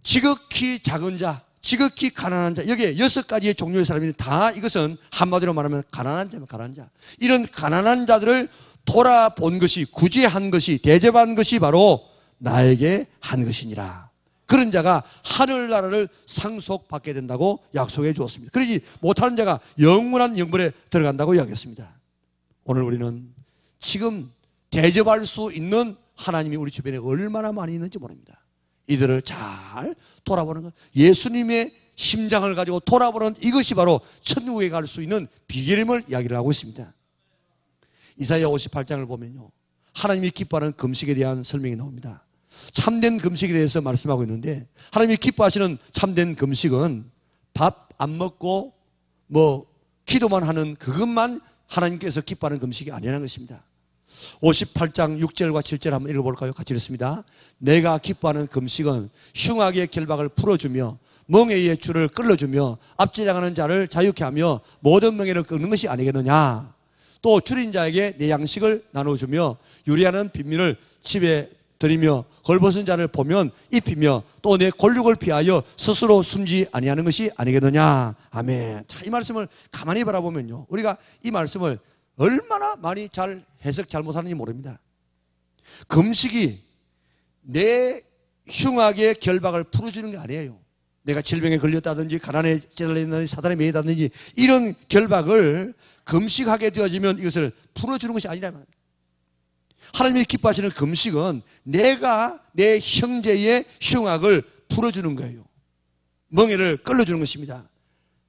지극히 작은 자, 지극히 가난한 자, 여기에 6가지의 종류의 사람이 다 이것은 한마디로 말하면 가난한 자면 가난한 자. 이런 가난한 자들을 돌아본 것이, 구제한 것이, 대접한 것이 바로 나에게 한 것이니라. 그런 자가 하늘나라를 상속받게 된다고 약속해 주었습니다. 그러지 못하는 자가 영원한 영벌에 들어간다고 이야기했습니다. 오늘 우리는 지금 대접할 수 있는 하나님이 우리 주변에 얼마나 많이 있는지 모릅니다. 이들을 잘 돌아보는 것. 예수님의 심장을 가지고 돌아보는 이것이 바로 천국에 갈 수 있는 비결임을 이야기를 하고 있습니다. 이사야 58장을 보면요, 하나님이 기뻐하는 금식에 대한 설명이 나옵니다. 참된 금식에 대해서 말씀하고 있는데, 하나님이 기뻐하시는 참된 금식은 밥 안 먹고 기도만 하는 그것만 하나님께서 기뻐하는 금식이 아니라는 것입니다. 58장 6절과 7절 한번 읽어볼까요? 같이 읽습니다. 내가 기뻐하는 금식은 흉악의 결박을 풀어주며 멍에의 줄을 끌어주며 앞지나가는 자를 자유케 하며 모든 멍에를 끊는 것이 아니겠느냐. 또 줄인 자에게 내 양식을 나눠주며 유리하는 빈민을 집에 들이며 걸벗은 자를 보면 입히며 또 내 권력을 피하여 스스로 숨지 아니하는 것이 아니겠느냐. 아멘. 자, 이 말씀을 가만히 바라보면요, 우리가 이 말씀을 얼마나 많이 잘 해석 잘못하는지 모릅니다. 금식이 내 흉악의 결박을 풀어주는 게 아니에요. 내가 질병에 걸렸다든지 가난에 찔렸다든지 사단에 매이다든지 이런 결박을 금식하게 되어지면 이것을 풀어주는 것이 아니라 말입니다. 하나님이 기뻐하시는 금식은 내가 내 형제의 흉악을 풀어주는 거예요. 멍에를 끌어주는 것입니다.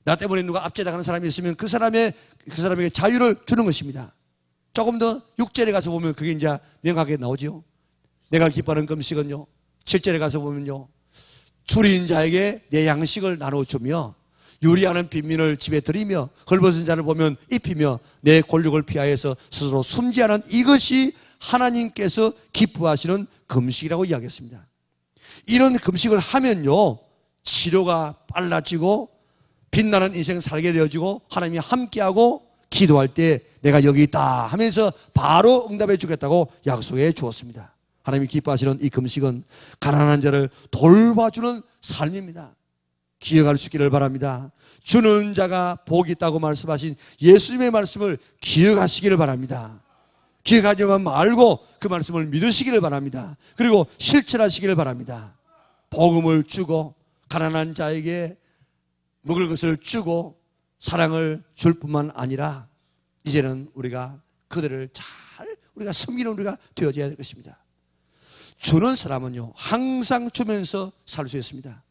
나 때문에 누가 압제당하는 사람이 있으면 그 사람에게 자유를 주는 것입니다. 조금 더 6절에 가서 보면 그게 이제 명확하게 나오죠. 내가 기뻐하는 금식은요, 7절에 가서 보면요, 줄인 자에게 내 양식을 나눠주며 유리하는 빈민을 집에 들이며 헐벗은 자를 보면 입히며 내 권력을 피하여서 스스로 숨지 않은 이것이 하나님께서 기뻐하시는 금식이라고 이야기했습니다. 이런 금식을 하면요, 치료가 빨라지고 빛나는 인생 살게 되어지고 하나님이 함께하고 기도할 때 내가 여기 있다 하면서 바로 응답해 주겠다고 약속해 주었습니다. 하나님이 기뻐하시는 이 금식은 가난한 자를 돌봐주는 삶입니다. 기억할 수 있기를 바랍니다. 주는 자가 복이 있다고 말씀하신 예수님의 말씀을 기억하시기를 바랍니다. 기억하지만 말고 그 말씀을 믿으시기를 바랍니다. 그리고 실천하시기를 바랍니다. 복음을 주고 가난한 자에게 먹을 것을 주고 사랑을 줄 뿐만 아니라 이제는 우리가 그들을 잘 우리가 섬기는 우리가 되어져야 될 것입니다. 주는 사람은요, 항상 주면서 살 수 있습니다.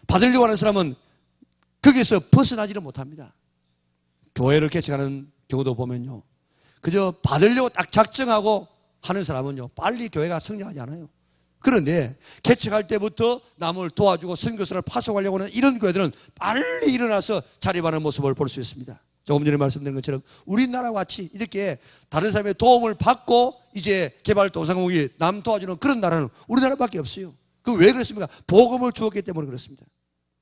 받으려고 하는 사람은 거기서 벗어나지를 못합니다. 교회를 개척하는 경우도 보면요, 그저 받으려고 딱 작정하고 하는 사람은요, 빨리 교회가 성장하지 않아요. 그런데 개척할 때부터 남을 도와주고 선교사를 파송하려고 하는 이런 교회들은 빨리 일어나서 자립하는 모습을 볼 수 있습니다. 조금 전에 말씀드린 것처럼 우리나라와 같이 이렇게 다른 사람의 도움을 받고 이제 개발도상국이 남 도와주는 그런 나라는 우리나라밖에 없어요. 그 왜 그렇습니까? 복음을 주었기 때문에 그렇습니다.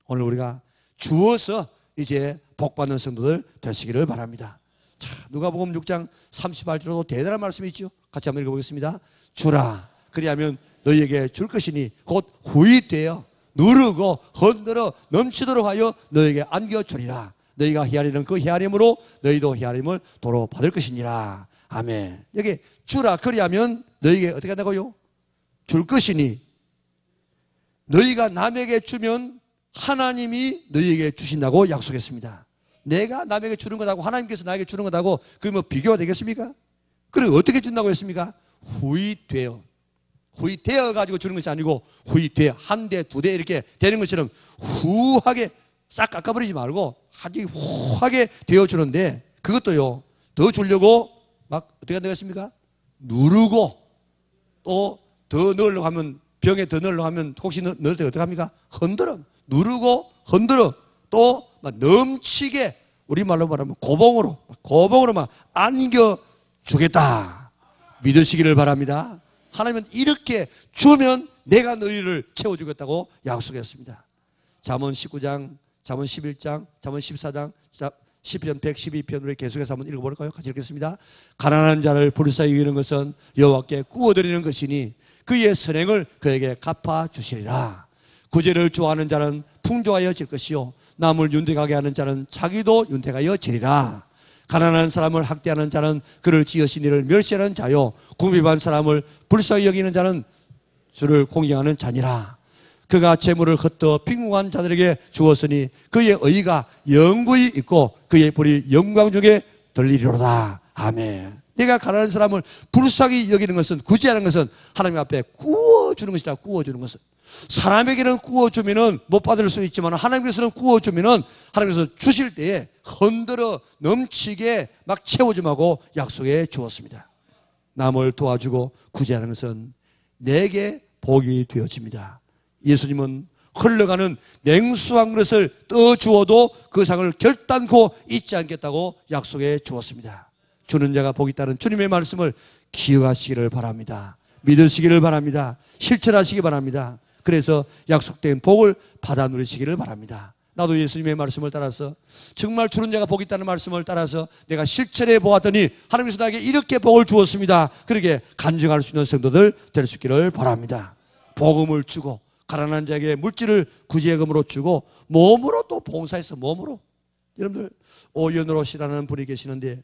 오늘 우리가 주어서 이제 복받는 성도들 되시기를 바랍니다. 자, 누가복음 6장 38절도 대단한 말씀이 있죠. 같이 한번 읽어보겠습니다. 주라, 그리하면 너희에게 줄 것이니 곧 후잇되어 누르고 흔들어 넘치도록 하여 너희에게 안겨주리라. 너희가 헤아리는 그 헤아림으로 너희도 헤아림을 도로 받을 것이니라. 아멘. 여기 주라, 그리하면 너희에게 어떻게 한다고요? 줄 것이니, 너희가 남에게 주면 하나님이 너희에게 주신다고 약속했습니다. 내가 남에게 주는 것하고 하나님께서 나에게 주는 것하고 그게 뭐 비교가 되겠습니까? 그리고 어떻게 준다고 했습니까? 후잇되어. 후잇되어 가지고 주는 것이 아니고 후잇되어 한 대, 두 대 이렇게 되는 것처럼 후하게 싹 깎아버리지 말고 아주 후하게 되어주는데, 그것도요, 더 주려고 막 어떻게 되겠습니까? 누르고 또 더 넣으려고 하면, 병에 더 넣으려고 하면 혹시 넣을 때 어떻게 합니까? 흔들어. 누르고 흔들어. 또 막 넘치게, 우리말로 말하면 고봉으로 막 안겨주겠다. 믿으시기를 바랍니다. 하나님은 이렇게 주면 내가 너희를 채워주겠다고 약속했습니다. 잠언 19장, 잠언 11장, 잠언 14장, 시편 112편 우리 계속해서 한번 읽어볼까요? 같이 읽겠습니다. 가난한 자를 불쌍히 여기는 것은 여호와께 구워드리는 것이니 그의 선행을 그에게 갚아주시리라. 구제를 좋아하는 자는 풍족하여질 것이요 남을 윤택하게 하는 자는 자기도 윤택하여지리라. 가난한 사람을 학대하는 자는 그를 지으신 이를 멸시하는 자요 궁핍한 사람을 불쌍히 여기는 자는 주를 공경하는 자니라. 그가 재물을 헛되어 빈궁한 자들에게 주었으니 그의 의가 영구히 있고 그의 불이 영광 중에 들리리로다. 아멘. 내가 가난한 사람을 불쌍히 여기는 것은, 구제하는 것은 하나님 앞에 구워주는 것이다. 구워주는 것은. 사람에게는 구워주면은 못 받을 수 있지만 하나님께서는 구워주면은 하나님께서 주실 때에 흔들어 넘치게 막 채워줌하고 약속해 주었습니다. 남을 도와주고 구제하는 것은 내게 복이 되어집니다. 예수님은 흘러가는 냉수한 그릇을 떠주어도 그 상을 결단코 잊지 않겠다고 약속해 주었습니다. 주는 자가 복이 있다는 주님의 말씀을 기억하시기를 바랍니다. 믿으시기를 바랍니다. 실천하시기 바랍니다. 그래서 약속된 복을 받아 누리시기를 바랍니다. 나도 예수님의 말씀을 따라서 정말 주는 자가 복이 있다는 말씀을 따라서 내가 실천해 보았더니 하나님께서 나에게 이렇게 복을 주었습니다. 그렇게 간증할 수 있는 성도들 될 수 있기를 바랍니다. 복음을 주고 가난한 자에게 물질을 구제금으로 주고 몸으로 또 봉사해서 몸으로. 여러분들 오연으로 씨라는 분이 계시는데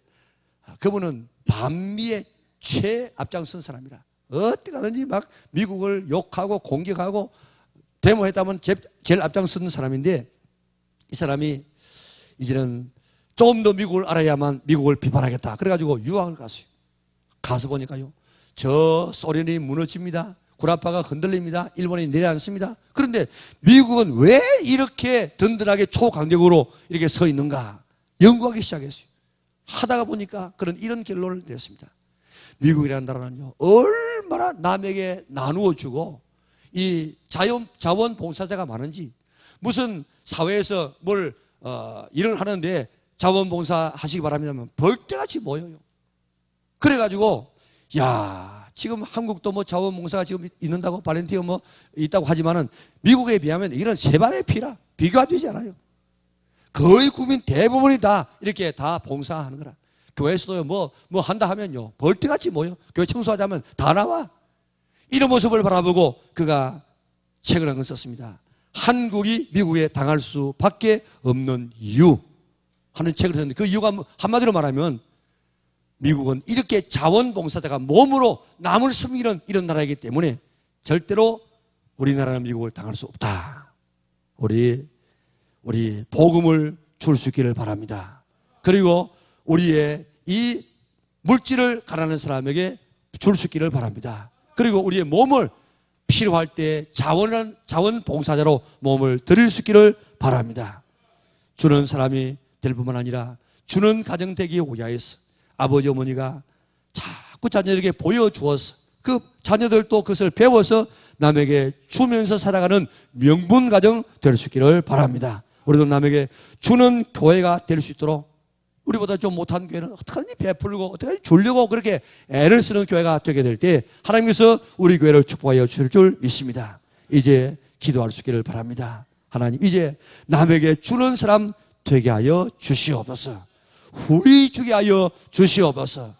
그분은 반미의 최앞장선 사람이라 어디 가든지 막 미국을 욕하고 공격하고 데모했다면 제일 앞장서는 사람인데 이 사람이 이제는 조금 더 미국을 알아야만 미국을 비판하겠다. 그래가지고 유학을 갔어요. 가서 보니까요. 저 소련이 무너집니다. 구라파가 흔들립니다. 일본이 내려앉습니다. 그런데 미국은 왜 이렇게 든든하게 초강력으로 이렇게 서 있는가? 연구하기 시작했어요. 하다가 보니까 이런 결론을 냈습니다. 미국이라는 나라는요, 얼마나 남에게 나누어 주고 이 자원봉사자가 많은지 무슨 사회에서 뭘 일을 하는데 자원봉사 하시기 바랍니다면 벌떼같이 모여요. 그래가지고 야 지금 한국도 뭐 자원봉사가 지금 있는다고 발렌티어 뭐 있다고 하지만은 미국에 비하면 이런 세 발의 피라 비교가 되지 않아요. 거의 국민 대부분이 다 이렇게 다 봉사하는 거라. 교회에서도 뭐 한다 하면요 벌떼같이 모여. 교회 청소하자면 다 나와. 이런 모습을 바라보고 그가 책을 한 권 썼습니다. 한국이 미국에 당할 수밖에 없는 이유 하는 책을 썼는데 그 이유가 한마디로 말하면 미국은 이렇게 자원봉사자가 몸으로 남을 섬기는 이런 나라이기 때문에 절대로 우리나라는 미국을 당할 수 없다. 우리 복음을 줄 수 있기를 바랍니다. 그리고 우리의 이 물질을 가난한 사람에게 줄 수 있기를 바랍니다. 그리고 우리의 몸을 필요할 때 자원봉사자로 몸을 드릴 수 있기를 바랍니다. 주는 사람이 될 뿐만 아니라 주는 가정 되기 위하여서 아버지 어머니가 자꾸 자녀에게 보여주어서 그 자녀들도 그것을 배워서 남에게 주면서 살아가는 명분 가정 될 수 있기를 바랍니다. 우리도 남에게 주는 교회가 될 수 있도록 우리보다 좀 못한 교회는 어떻게든지 베풀고 어떻게든지 주려고 그렇게 애를 쓰는 교회가 되게 될 때 하나님께서 우리 교회를 축복하여 주실 줄 믿습니다. 이제 기도할 수 있기를 바랍니다. 하나님 이제 남에게 주는 사람 되게 하여 주시옵소서. 후히 주게 하여 주시옵소서.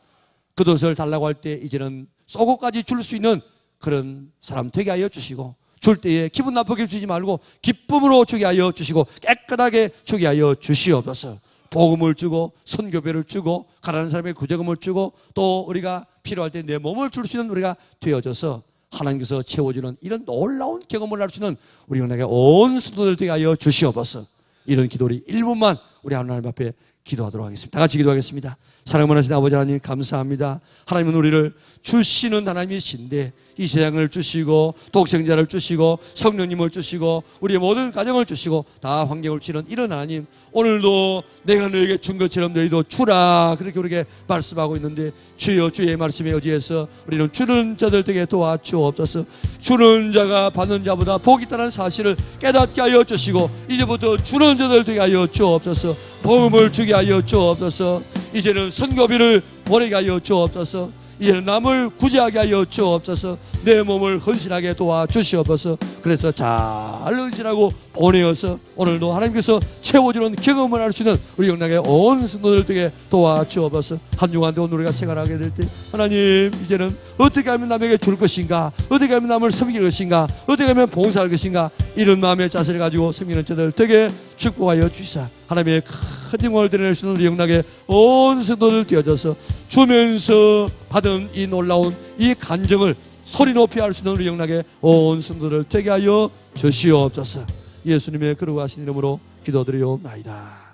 겉옷을 달라고 할 때 이제는 속옷까지 줄 수 있는 그런 사람 되게 하여 주시고 줄 때에 기분 나쁘게 주지 말고 기쁨으로 주게 하여 주시고 깨끗하게 주게 하여 주시옵소서. 복음을 주고 선교배를 주고 가난한 사람에게 구제금을 주고 또 우리가 필요할 때 내 몸을 줄 수 있는 우리가 되어져서 하나님께서 채워주는 이런 놀라운 경험을 할 수 있는 우리 은혜에 온 성도들 되게 하여 주시옵소서. 이런 기도를 1분만 우리 하나님 앞에 기도하도록 하겠습니다. 다 같이 기도하겠습니다. 사랑을 하시는 아버지 하나님 감사합니다. 하나님은 우리를 주시는 하나님이신데 이 세상을 주시고 독생자를 주시고 성령님을 주시고 우리의 모든 가정을 주시고 다 환경을 주시는 이런 하나님 오늘도 내가 너에게 준 것처럼 너희도 주라 그렇게 우리에게 말씀하고 있는데 주여 주의 말씀에 의지해서 우리는 주는 자들 되게 도와주옵소서. 주는 자가 받는 자보다 복이 있다는 사실을 깨닫게 하여 주시고 이제부터 주는 자들 되게 하여 주옵소서. 복음을 주게 하여 주옵소서. 이제는 선교비를 보내게 하여 주옵소서. 이제는 남을 구제하게 하여 주옵소서. 내 몸을 헌신하게 도와주시옵소서. 그래서 잘 헌신하고 보내어서 오늘도 하나님께서 채워주는 경험을 할 수 있는 우리 영락의 온 성도들 되게 도와주옵소서. 한 주간 오늘 우리가 생활하게 될 때 하나님 이제는 어떻게 하면 남에게 줄 것인가, 어떻게 하면 남을 섬길 것인가, 어떻게 하면 봉사할 것인가, 이런 마음의 자세를 가지고 섬기는 자들 되게 축복하여 주시사 하나님의 큰 영광을 드러낼 수 있는 우리 영락의 온 성도들 되어져서 주면서 받은 이 놀라운 이 간정을 소리 높이 할 수 있는 우리 영락의 온 성도들 되게 하여 주시옵소서. 예수님의 거룩하신 이름으로 기도드리옵나이다.